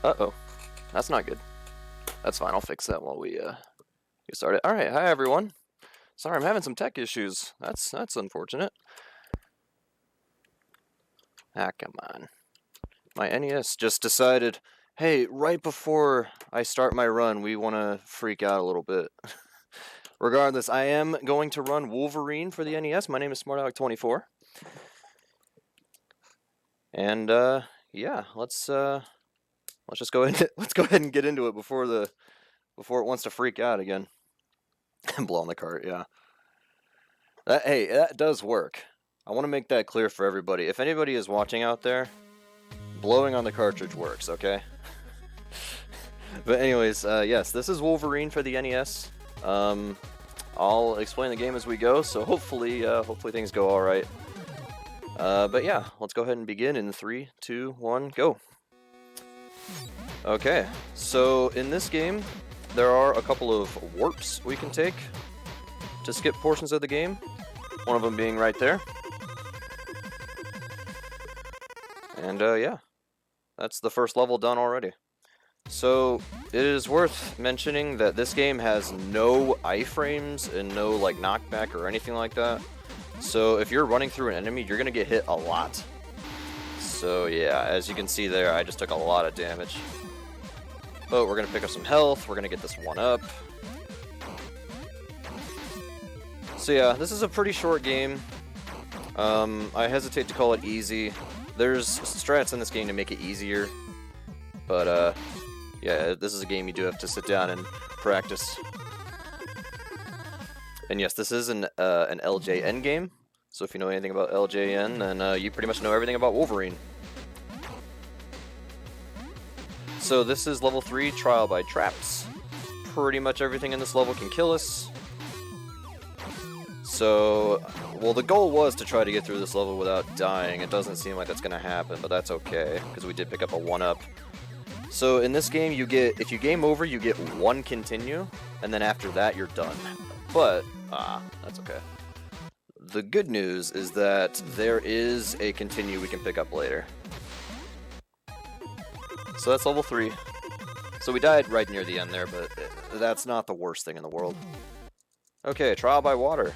Uh-oh. That's not good. That's fine, I'll fix that while we get started. Alright, hi everyone. Sorry, I'm having some tech issues. That's unfortunate. Ah, come on. My NES just decided, hey, right before I start my run, we want to freak out a little bit. Regardless, I am going to run Wolverine for the NES. My name is smartalec24. And, yeah, let's just go ahead and get into it before it wants to freak out again. And blow on the cart, yeah. Hey, that does work. I want to make that clear for everybody. If anybody is watching out there, blowing on the cartridge works, okay? But anyways, yes, this is Wolverine for the NES. I'll explain the game as we go, so hopefully things go all right. But yeah, let's go ahead and begin in 3, 2, 1, go. Okay, so in this game, there are a couple of warps we can take to skip portions of the game. One of them being right there. And yeah, that's the first level done already. So it is worth mentioning that this game has no iframes and no like knockback or anything like that. So if you're running through an enemy, you're gonna get hit a lot. So yeah, as you can see there, I just took a lot of damage. But we're gonna pick up some health, we're gonna get this one up. So yeah, this is a pretty short game. I hesitate to call it easy. There's strats in this game to make it easier. But yeah, this is a game you do have to sit down and practice. And yes, this is an LJN game. So if you know anything about LJN, then you pretty much know everything about Wolverine. So this is level 3, Trial by Traps. Pretty much everything in this level can kill us. So, well, the goal was to try to get through this level without dying. It doesn't seem like that's going to happen, but that's okay, because we did pick up a 1-up. So in this game, if you game over, you get 1 continue, and then after that, you're done. But, that's okay. The good news is that there is a continue we can pick up later. So that's level 3. So we died right near the end there, but that's not the worst thing in the world. Okay, Trial by Water.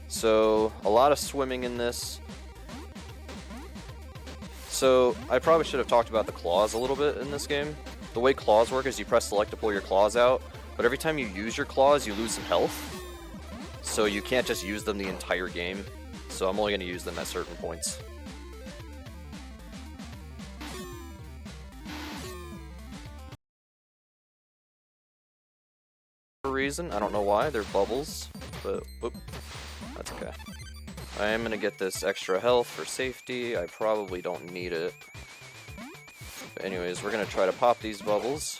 So, a lot of swimming in this. So, I probably should have talked about the claws a little bit in this game. The way claws work is you press select to pull your claws out, but every time you use your claws, you lose some health. So you can't just use them the entire game. So I'm only going to use them at certain points. For a reason, I don't know why, they're bubbles, but whoop, that's okay. I am going to get this extra health for safety. I probably don't need it. But anyways, we're going to try to pop these bubbles.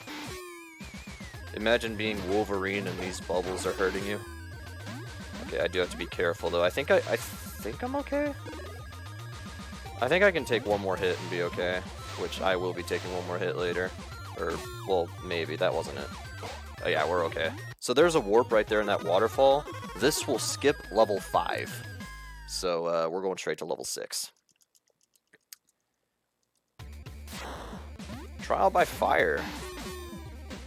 Imagine being Wolverine and these bubbles are hurting you. Okay, I do have to be careful though. I think I'm okay. I think I can take one more hit and be okay, which I will be taking one more hit later. Or, well, maybe, that wasn't it. Oh yeah, we're okay. So there's a warp right there in that waterfall. This will skip level 5. So we're going straight to level 6. Trial by fire.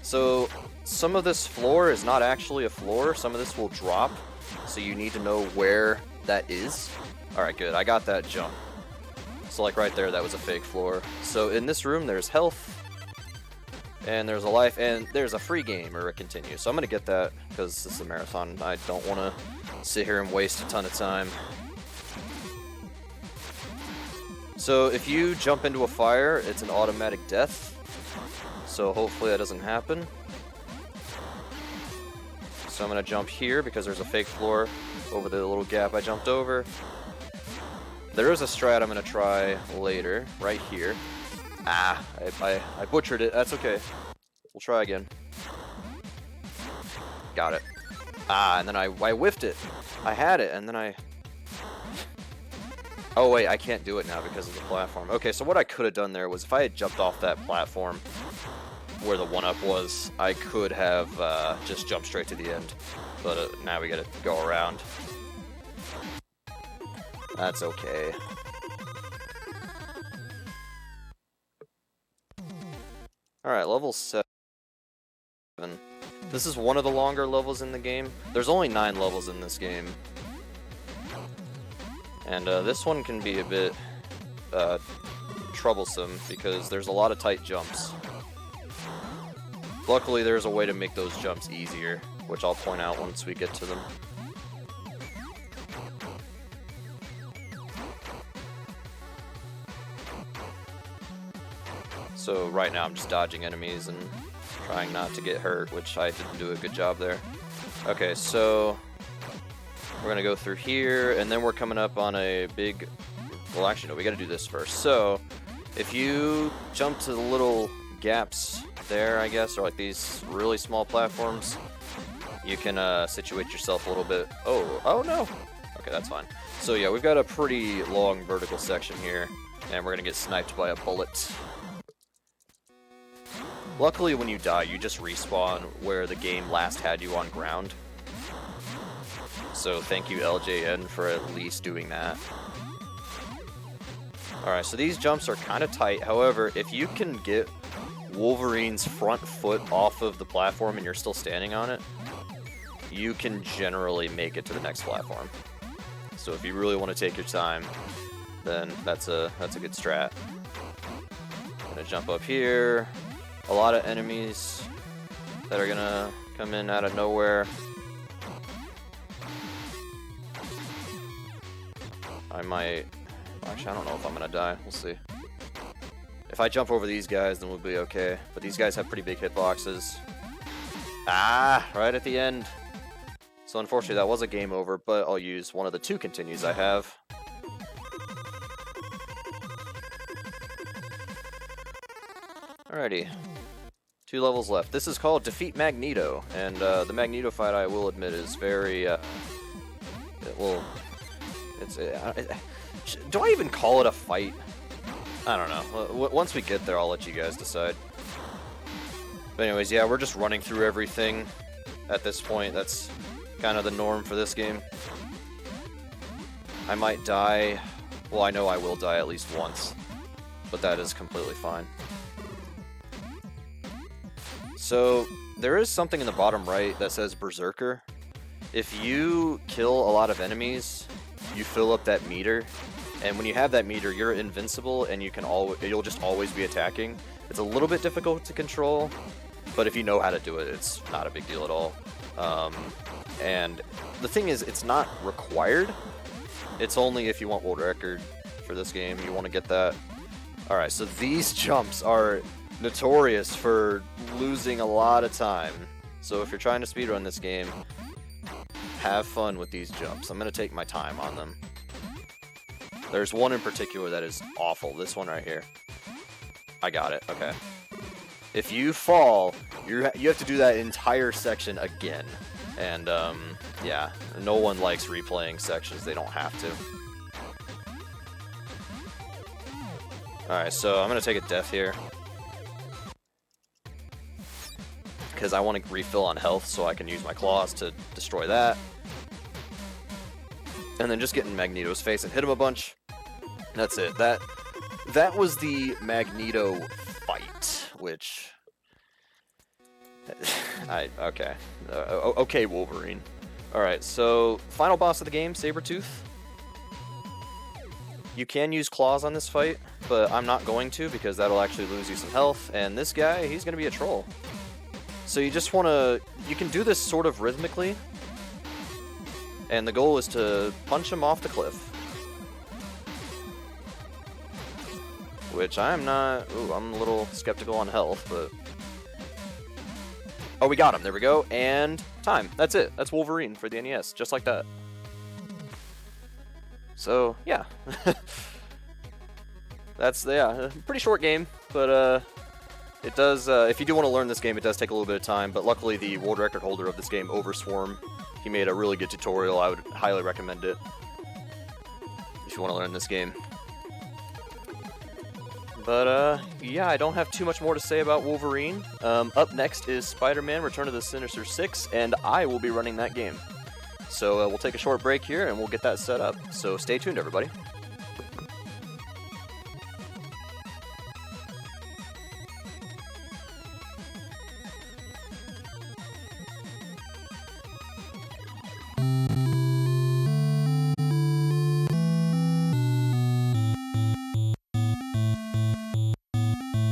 So some of this floor is not actually a floor. Some of this will drop. So you need to know where that is. Alright, good. I got that jump. So like right there, that was a fake floor. So in this room, there's health. And there's a life. And there's a free game or a continue. So I'm going to get that because this is a marathon. I don't want to sit here and waste a ton of time. So if you jump into a fire, it's an automatic death. So hopefully that doesn't happen. So I'm going to jump here because there's a fake floor over the little gap I jumped over. There is a strat I'm going to try later, right here. Ah, I butchered it. That's okay. We'll try again. Got it. Ah, and then I whiffed it. I had it, and then I... Oh wait, I can't do it now because of the platform. Okay, so what I could have done there was if I had jumped off that platform where the 1-up was, I could have just jumped straight to the end. But now we gotta go around. That's okay. Alright, level 7. This is one of the longer levels in the game. There's only 9 levels in this game. And this one can be a bit troublesome because there's a lot of tight jumps. Luckily, there's a way to make those jumps easier, which I'll point out once we get to them. So right now I'm just dodging enemies and trying not to get hurt, which I didn't do a good job there. Okay, so we're gonna go through here, and then we're coming up on a big... Well, actually, no, we gotta do this first. So, if you jump to the little gaps there, I guess, or like these really small platforms, you can situate yourself a little bit. Oh no! Okay, that's fine. So yeah, we've got a pretty long vertical section here, and we're gonna get sniped by a bullet. Luckily, when you die, you just respawn where the game last had you on ground. So thank you, LJN, for at least doing that. Alright, so these jumps are kind of tight. However, if you can get Wolverine's front foot off of the platform and you're still standing on it, you can generally make it to the next platform. So if you really want to take your time, then that's a good strat. I'm gonna jump up here. A lot of enemies that are gonna come in out of nowhere. I might... Actually, I don't know if I'm gonna die. We'll see. If I jump over these guys, then we'll be okay. But these guys have pretty big hitboxes. Ah! Right at the end. So unfortunately, that was a game over, but I'll use one of the 2 continues I have. Alrighty. 2 levels left. This is called Defeat Magneto, and the Magneto fight, I will admit, is very, do I even call it a fight? I don't know. Once we get there, I'll let you guys decide. But anyways, yeah, we're just running through everything at this point. That's kind of the norm for this game. I might die. Well, I know I will die at least once, but that is completely fine. So, there is something in the bottom right that says Berserker. If you kill a lot of enemies, you fill up that meter, and when you have that meter, you're invincible, and you'll just always be attacking. It's a little bit difficult to control, but if you know how to do it, it's not a big deal at all. And the thing is, it's not required. It's only if you want world record for this game, you want to get that. Alright, so these jumps are notorious for losing a lot of time. So if you're trying to speedrun this game, have fun with these jumps. I'm going to take my time on them. There's one in particular that is awful. This one right here. I got it. Okay. If you fall, you have to do that entire section again. And, yeah, no one likes replaying sections they don't have to. Alright, so I'm going to take a death here. Because I want to refill on health so I can use my claws to destroy that. And then just get in Magneto's face and hit him a bunch. That's it. That was the Magneto fight. which... okay. Okay, Wolverine. Alright, so final boss of the game, Sabretooth. You can use claws on this fight, but I'm not going to because that'll actually lose you some health, and this guy, he's going to be a troll. So you just want to... You can do this sort of rhythmically, and the goal is to punch him off the cliff. Which I'm not... Ooh, I'm a little skeptical on health, but... Oh, we got him. There we go. And time. That's it. That's Wolverine for the NES. Just like that. So, yeah. That's, yeah, a pretty short game, but it does, if you do want to learn this game, it does take a little bit of time, but luckily the world record holder of this game, Overswarm, he made a really good tutorial. I would highly recommend it if you want to learn this game. But, yeah, I don't have too much more to say about Wolverine. Up next is Spider-Man Return of the Sinister Six, and I will be running that game. So we'll take a short break here, and we'll get that set up. So stay tuned, everybody.